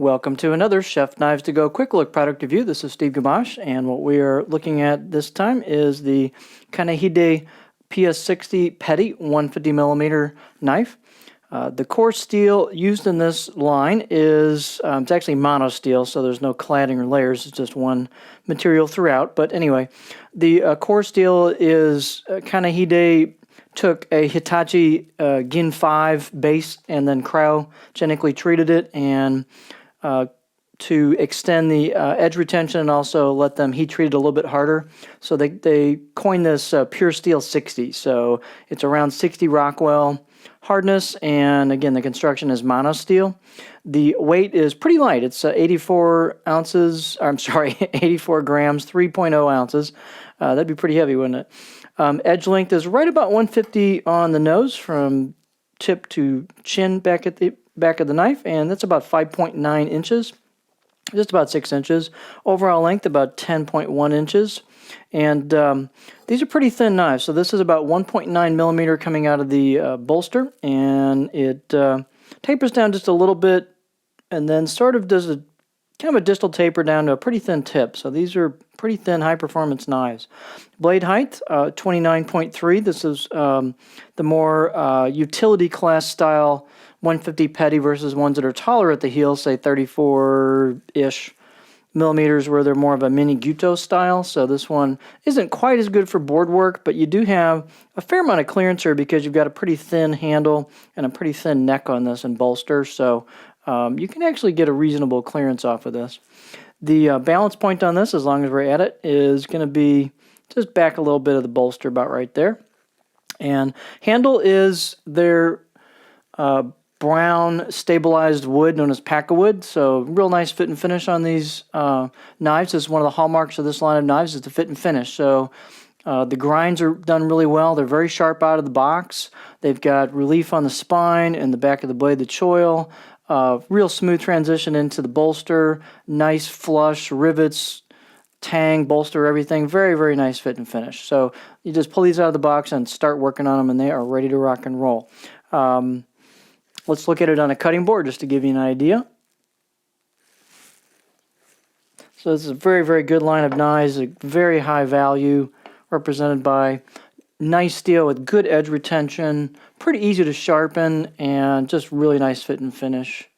Welcome to another Chef Knives to Go Quick Look product review. This is Steve Gamache, and what we are looking at this time is the Kanehide Ps60 Petty 150mm knife. The core steel used in this line is, it's actually mono steel, so there's no cladding or layers, it's just one material throughout. But anyway, the core steel is Kanehide took a Hitachi Gin 5 base and then cryogenically treated it and to extend the edge retention and also let them heat treat it a little bit harder. So they coined this pure steel 60. So it's around 60 Rockwell hardness, and again the construction is mono steel. The weight is pretty light. It's 84 ounces. I'm sorry, 84 grams, 3.0 ounces. That'd be pretty heavy, wouldn't it? Edge length is right about 150 on the nose from tip to chin back at the back of the knife, and that's about 5.9 inches, just about 6 inches. Overall length about 10.1 inches, and these are pretty thin knives. So this is about 1.9 millimeter coming out of the bolster, and it tapers down just a little bit, and then sort of does a kind of a distal taper down to a pretty thin tip. So these are pretty thin, high-performance knives. Blade height, 29.3. This is the more utility class style 150 petty versus ones that are taller at the heel, say 34-ish millimeters, where they're more of a mini Guto style. So this one isn't quite as good for board work, but you do have a fair amount of clearance here because you've got a pretty thin handle and a pretty thin neck on this and bolster. So you can actually get a reasonable clearance off of this. The balance point on this, as long as we're at it, is going to be just back a little bit of the bolster, about right there. And handle is their brown stabilized wood known as Paca wood. So real nice fit and finish on these knives. This is one of the hallmarks of this line of knives, is the fit and finish. So the grinds are done really well. They're very sharp out of the box. They've got relief on the spine and the back of the blade, the choil. Real smooth transition into the bolster. Nice flush, rivets, tang, bolster, everything. Very, very nice fit and finish. So you just pull these out of the box and start working on them, and they are ready to rock and roll. Let's look at it on a cutting board just to give you an idea. So this is a very, very good line of knives, a very high value, represented by nice steel with good edge retention, pretty easy to sharpen, and just really nice fit and finish.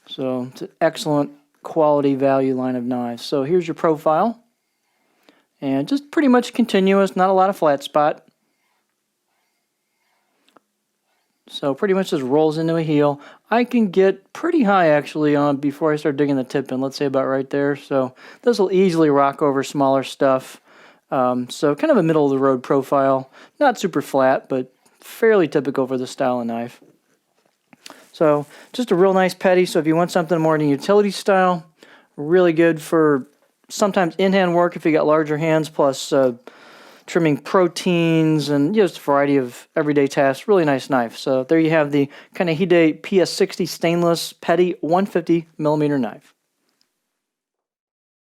So it's an excellent quality value line of knives. So here's your profile, and just pretty much continuous, not a lot of flat spot. So pretty much just rolls into a heel. I can get pretty high actually on before I start digging the tip in, let's say about right there. So this will easily rock over smaller stuff. So kind of a middle of the road profile, not super flat, but fairly typical for this style of knife. So just a real nice petty. So if you want something more in a utility style, really good for sometimes in-hand work if you got larger hands, plus trimming proteins and just a variety of everyday tasks. Really nice knife. So there you have the Kanehide Ps60 stainless petty 150mm knife.